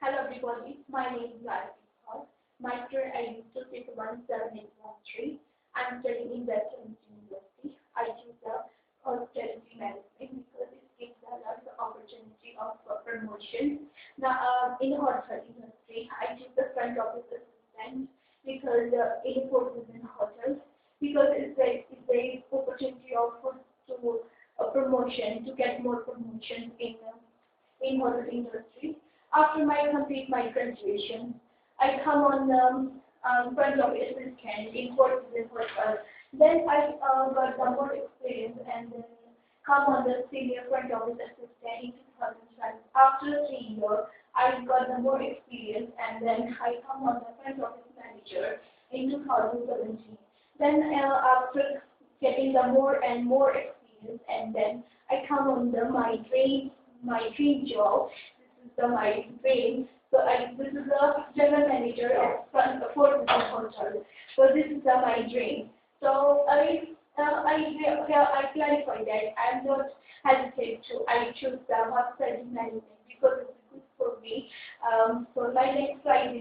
Hello everybody, my name is Rajvir. My current ID is 2617813. I'm studying in Western University. I choose the hospitality management because it gives a lot of opportunity of promotion. Now, in the hotel industry, I choose the front office assistant because it works in hotels because it's a opportunity of to promotion to get more promotion in hotel industry. After complete my graduation, I come on front office assistant in courses in hotel. Then I got some more experience and then come on the senior front office assistant in 2012. After 3 years, I got the more experience and then I come on the front office manager in 2017. Then after getting the more and more experience and then I come on my dream job. This is my dream. So this is the general manager of Four Seasons Hotel. So this is my dream. So I clarify that I'm not hesitate to. I choose the hospitality management because it's good for me. So my next slide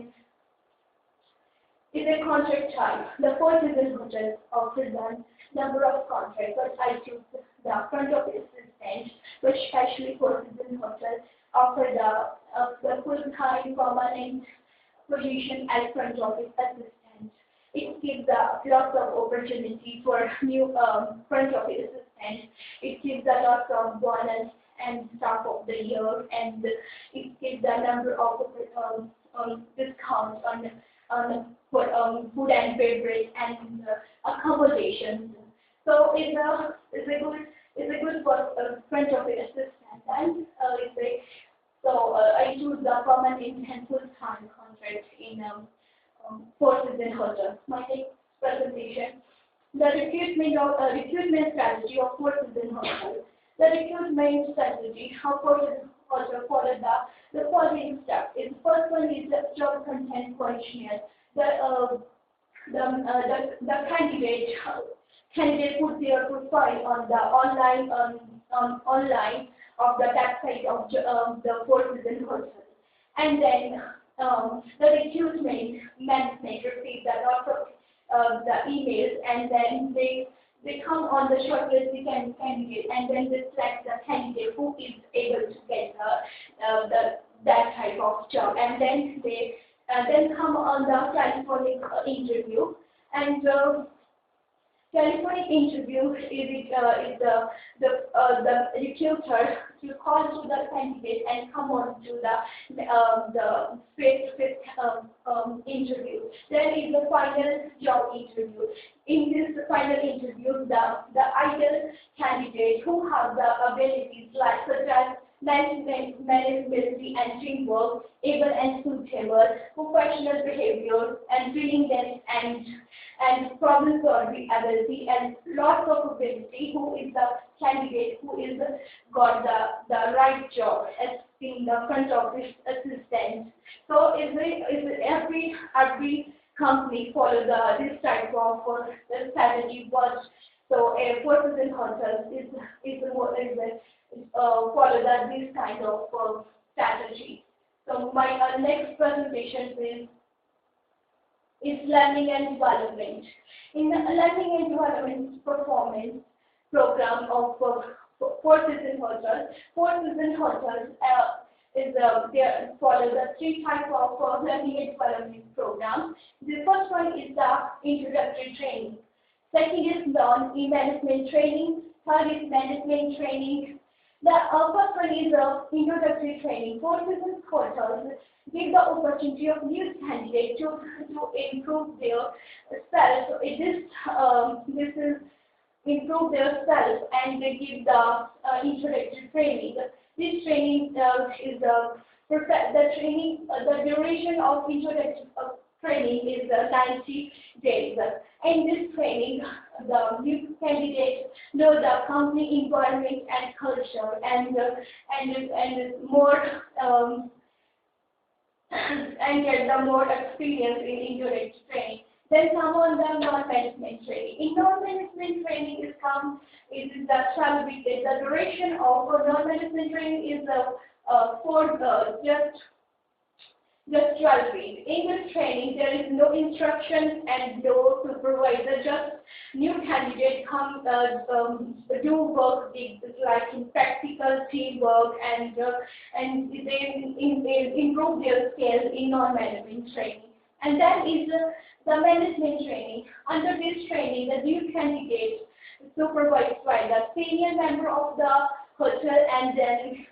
is a contract type. The Four Seasons Hotel offers a number of contracts, but I choose the front office assistant, which actually Four Seasons Hotel offer the full-time permanent position as front office assistant. It gives lots of opportunity for new front office assistant. It gives a lot of bonus and staff of the year, and it gives a number of discounts on food and beverage and accommodations. So it's a good for front office assistant, and I choose the permanent and full-time contract in Four Seasons Hotel. My next presentation, the recruitment strategy of Four Seasons Hotel. The recruitment strategy of Four Seasons Hotel follows the following steps. First one is the job content questionnaire. The candidate put their profile on the online of the website of the Four Seasons Hotel, and then the recruitment management receives a lot of the emails, and then they come on the shortlisted candidate, and then they select the candidate who is able to get that type of job, and then they then come on the telephonic interview, and telephonic interview is the recruiter to call to the candidate and come on to the face-to-face interview. Then is the final job interview. In this final interview, the ideal candidate who have the abilities like such as manageability and teamwork, able and suitable, professional behavior, and willingness and problem-solving ability, and lots of ability, who is the candidate who is got the right job as being the front office assistant. So every company follow this type of the strategy, but so a Four Seasons Hotel follow this kind of strategy. So my next presentation is learning and development. In the learning and development performance program of Four Seasons Hotels, Four Seasons Hotels they follow the three types of learning and development programs. The first one is the introductory training. Second is management training. Third is management training. The first one is introductory training. Four Seasons Hotels give the opportunity of new candidates to improve their self. This is improve their self, and they give the introductory training. This training is the duration of introductory training is 90 days. In this training, the new candidates know the company environment and culture, and more and get the more experience in introductory training. Then come on the non-management training. In non-management training is the duration of non-management training is just just 12 weeks. In this training, there is no instruction and no supervisor, just new candidate come do work like in practical teamwork and they improve their skills in non-management training. And then is the management training. Under this training, the new candidate supervised by the senior member of the hotel, and then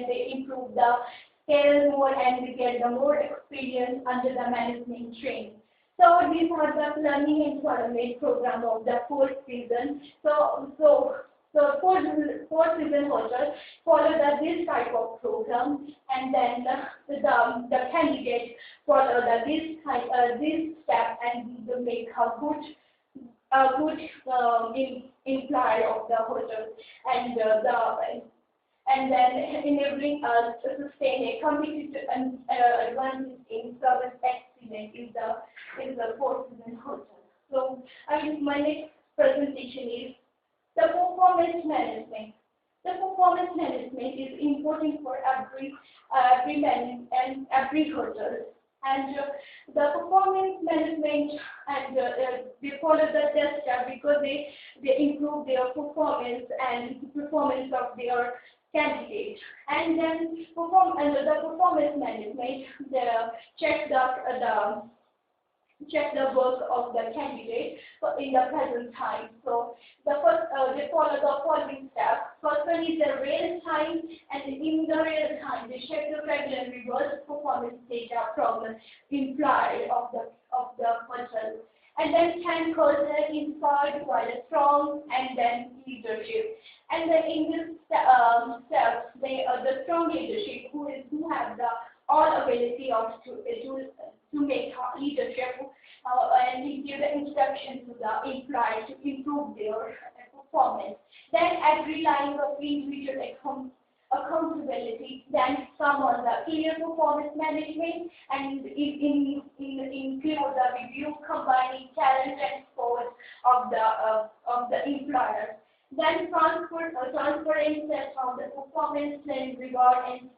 they improve the scale more and they get the more experience under the management training. So these are the learning and development program of the fourth season. So fourth season hotel follow this type of program, and then the candidate follow this step, and they make a good employee of the hotel, and then enabling us to sustain a competitive advantage in service excellence is the fourth season hotel. So my next presentation is the performance management. The performance management is important for every man and every hotel. And the performance management, and they follow the test step because they improve their performance and performance of their candidates. And then the performance management, they check the work of the candidate in the present time. So the first, they follow the following steps. First one is the real time, and in the real time they check the regular reverse performance data from the employee of the hotel. And then can culture inspired by the strong, and then leadership. And then in this step, the strong leadership who have the all ability of to make leadership and give the instruction to the employee to improve their performance. Then at relying of individual accountability, then come on the clear performance management, and include the review combining talent and skills of the employer. Then transparency of the performance and reward and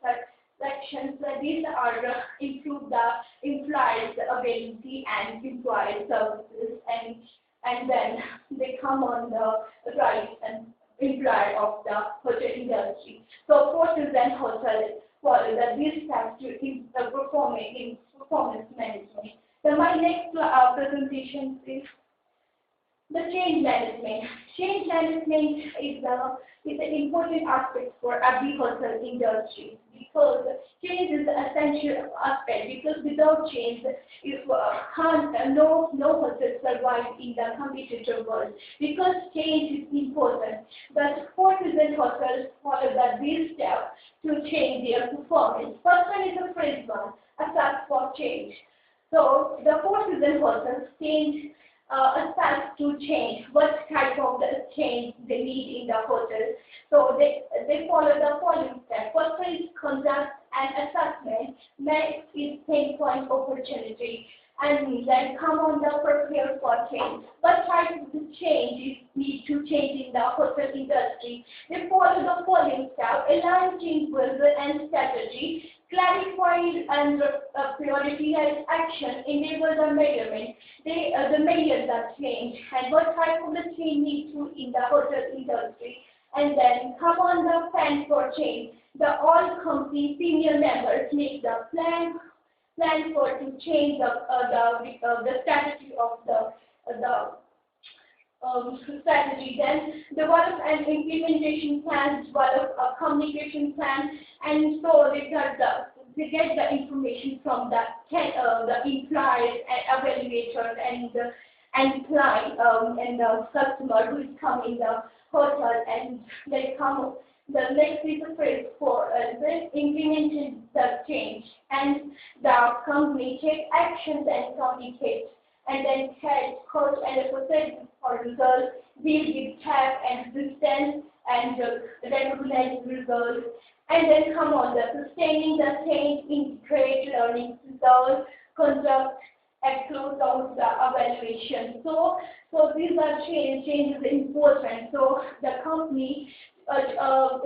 sections. These are improve the employees' ability and employee services, and then they come on the right and employee of the hotel industry. So hotels and hotels follow these steps to performing in performance management. So my next presentation is the change management. Change management is an important aspect for every hotel industry, because change is an essential aspect, because without change, no hotel survives in the competitive world, because change is important. But hotels and hotels follow these steps to change their performance. First one is the phrase one, assess for change. So the hotels and hotels change assess to change what type of the change they need in the hotel. So they follow the following steps. First is conduct an assessment. Next is pinpoint opportunity, and then come on the prepare for change. What type of change is need to change in the hotel industry? They follow the following steps: align change vision and strategy, clarify and prioritize action, enable the measurement. They measure the change and what type of the change needs to in the hotel industry. And then come on the plan for change. The all company senior members make the plan for to change the strategy of the strategy. Then develop an implementation plan, develop a communication plan, and so they get the information from the employees and evaluators and client and the customer who is coming in the hotel, and they come. The next is the phrase for implementing the change, and the company take actions and communicate, and then head, coach, and the process for results, deal with tap and resistance, and recognize results, and then come on the sustaining the change, integrate learning results, conduct and close out the evaluation. So these are change is important. So the company follow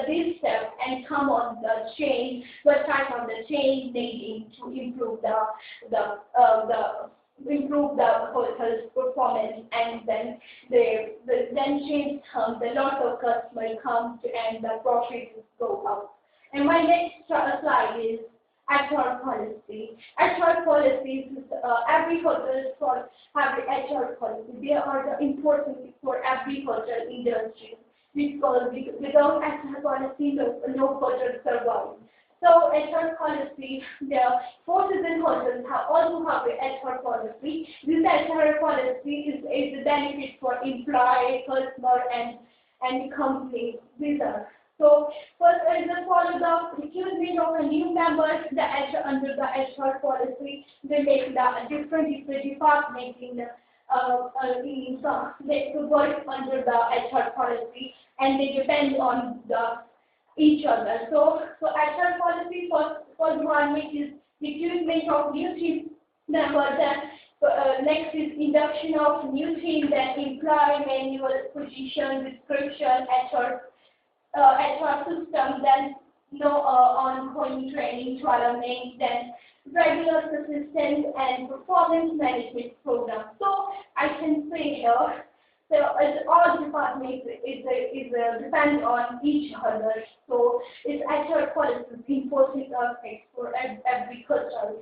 these steps and come on the change, the type of the change needing to improve the hotel's performance, and then then change comes, a lot of customers come to, and the profits go up. And my next slide is HR policy. HR policies, every hotel have the HR policy. They are the important for every hotel industry, because without HR policy, no hotel survives. So HR policy, the forces in hotels also have a HR policy. This HR policy is a benefit for employee, customer, and company. These are. So first is to follow the recruitment of a new members. Under the HR policy, they make the different departments they work under the HR policy, and they depend on each other. So HR policy for one, which is recruitment of new team members, and next is induction of new team, then employee manual, position, description, HR system, then ongoing training, development, then regular assistance and performance management program. So I can say here, so all departments depend on each other. So it's HR policy is important aspect for every culture.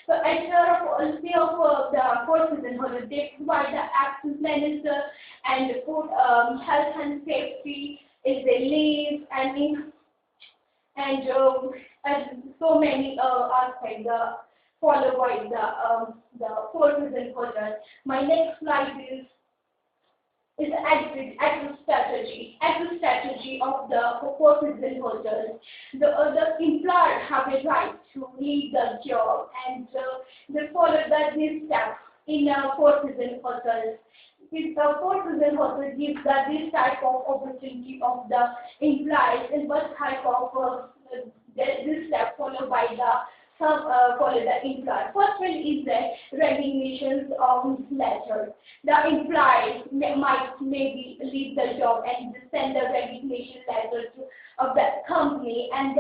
So HR policy of the forces and hotels, they provide the access manager and put health and safety is the leave and so many aspects followed by the forces and hotels. My next slide is exit strategy. Exit strategy of the forces and hotels. The employer have a right to leave the job, and they follow these steps in forces and hotels. This forces and hotels gives this type of opportunity of the employees, and what type of this step followed by follow the employer. First one is the resignations letter. The employee might maybe leave the job and send a resignation letter of that company, and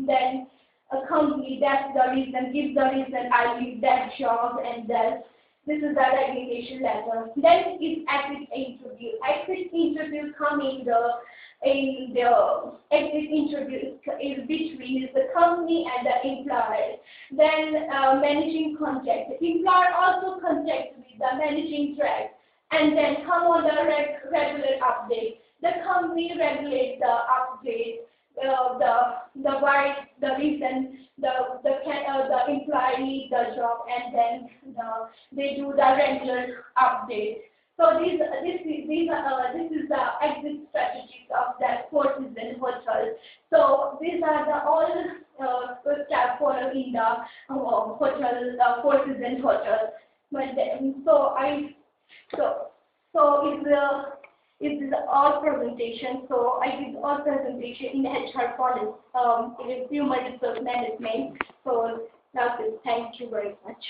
then a company gives the reason I leave that job, and then this is the resignation letter. Then is exit interview. Exit interview come in the exit interview is between the company and the employer. Then managing contact. The employer also contacts with the managing director, and then come on the regular update. The company regulates the update, the reason the employee needs the job, and then they do the regular update. So this is the exit strategies of the forces and hotels. So these are the all steps followed in the hotel forces and hotels. But then, this is all presentation. So I did all presentation in HR policy, in human resource management. So that's it. Thank you very much.